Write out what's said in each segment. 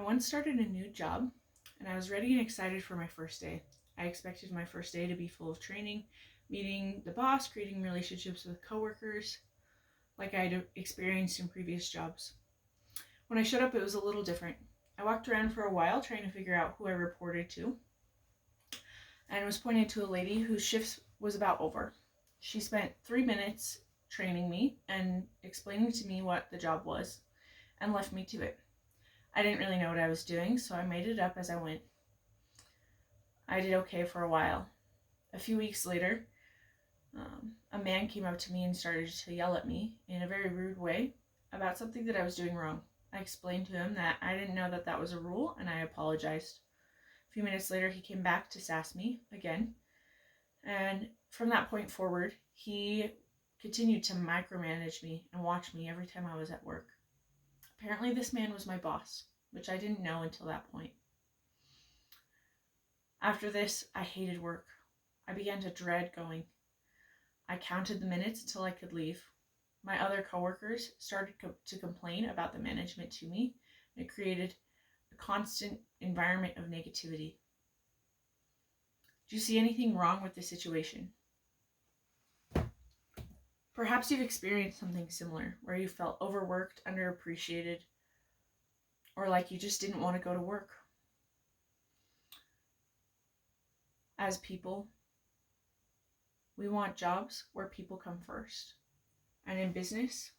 I once started a new job and I was ready and excited for my first day. I expected my first day to be full of training, meeting the boss, creating relationships with coworkers like I'd experienced in previous jobs. When I showed up, it was a little different. I walked around for a while trying to figure out who I reported to and was pointed to a lady whose shift was about over. She spent 3 minutes training me and explaining to me what the job was and left me to it. I didn't really know what I was doing, so I made it up as I went. I did okay for a while. A few weeks later, a man came up to me and started to yell at me in a very rude way about something that I was doing wrong. I explained to him that I didn't know that that was a rule, and I apologized. A few minutes later, he came back to sass me again, and from that point forward, he continued to micromanage me and watch me every time I was at work. Apparently, this man was my boss, which I didn't know until that point. After this, I hated work. I began to dread going. I counted the minutes until I could leave. My other coworkers started to complain about the management to me, and it created a constant environment of negativity. Do you see anything wrong with the situation? Perhaps you've experienced something similar, where you felt overworked, underappreciated, or like you just didn't want to go to work. As people, we want jobs where people come first. And in business,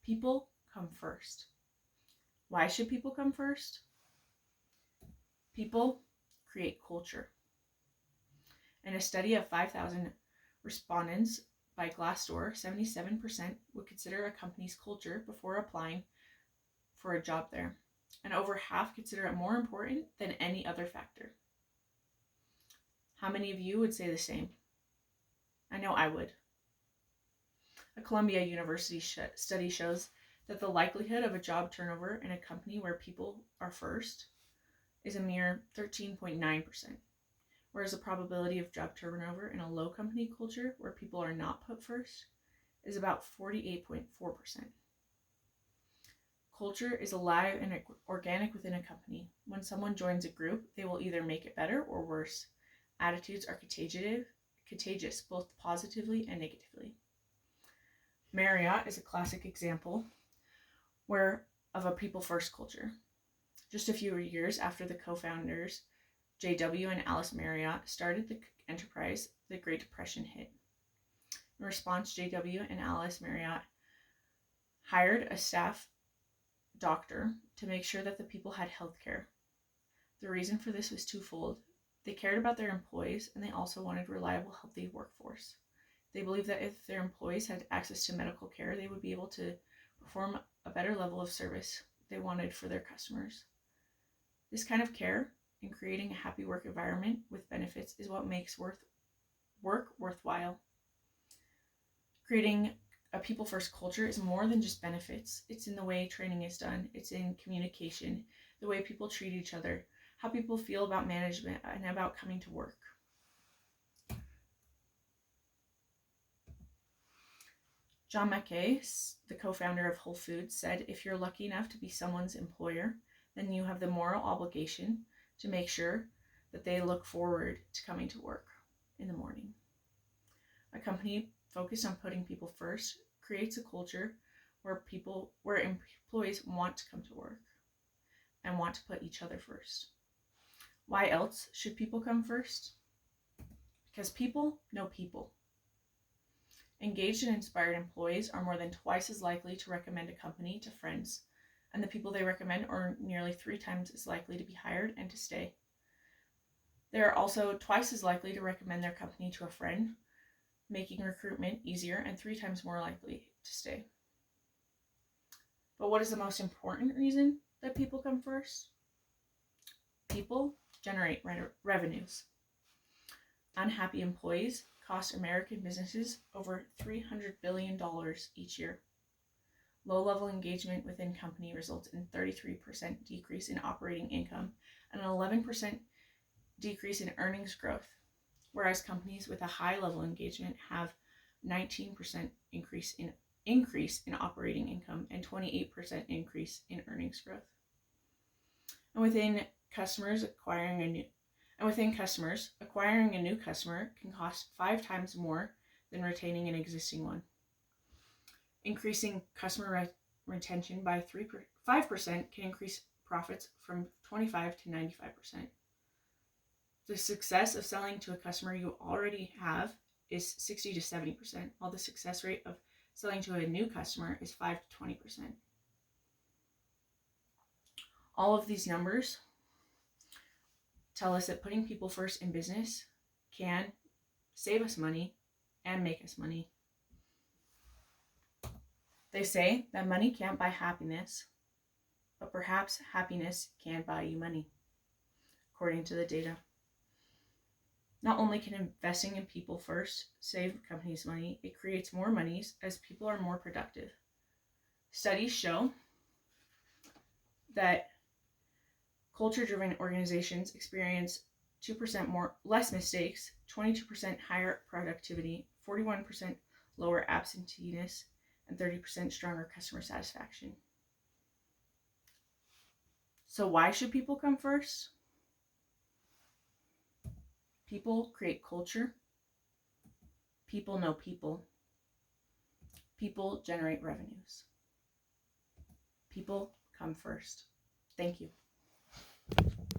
people come first. Why should people come first? People create culture. In a study of 5,000 respondents by Glassdoor, 77% would consider a company's culture before applying for a job there, and over half consider it more important than any other factor. How many of you would say the same? I know I would. A Columbia University study shows that the likelihood of a job turnover in a company where people are first is a mere 13.9%, whereas the probability of job turnover in a low company culture where people are not put first is about 48.4%. Culture is alive and organic within a company. When someone joins a group, they will either make it better or worse. Attitudes are contagious, both positively and negatively. Marriott is a classic example of a people-first culture. Just a few years after the co-founders, J.W. and Alice Marriott, started the enterprise, the Great Depression hit. In response, J.W. and Alice Marriott hired a staff doctor to make sure that the people had health care. The reason for this was twofold. They cared about their employees, and they also wanted a reliable, healthy workforce. They believed that if their employees had access to medical care, they would be able to perform a better level of service they wanted for their customers. This kind of care and creating a happy work environment with benefits is what makes work worthwhile. Creating a people-first culture is more than just benefits. It's in the way training is done. It's in communication, the way people treat each other, how people feel about management and about coming to work. John Mackay, the co-founder of Whole Foods, said, "If you're lucky enough to be someone's employer, then you have the moral obligation to make sure that they look forward to coming to work in the morning." A company focused on putting people first creates a culture where employees want to come to work and want to put each other first. Why else should people come first? Because people know people. Engaged and inspired employees are more than twice as likely to recommend a company to friends, and the people they recommend are nearly 3 times as likely to be hired and to stay. They are also twice as likely to recommend their company to a friend, making recruitment easier and 3 times more likely to stay. But what is the most important reason that people come first? People generate revenues. Unhappy employees cost American businesses over $300 billion each year. Low-level engagement within company results in 33% decrease in operating income and an 11% decrease in earnings growth, whereas companies with a high-level engagement have 19% increase in operating income and 28% increase in earnings growth. And within customers, acquiring a new customer can cost 5 times more than retaining an existing one. Increasing customer retention by 5% can increase profits from 25 to 95%. The success of selling to a customer you already have is 60 to 70%, while the success rate of selling to a new customer is 5 to 20%. All of these numbers tell us that putting people first in business can save us money and make us money. They say that money can't buy happiness, but perhaps happiness can buy you money, according to the data. Not only can investing in people first save companies money, it creates more monies as people are more productive. Studies show that culture-driven organizations experience 2% less mistakes, 22% higher productivity, 41% lower absenteeism, and 30% stronger customer satisfaction. So why should people come first? People create culture. People know people. People generate revenues. People come first. Thank you.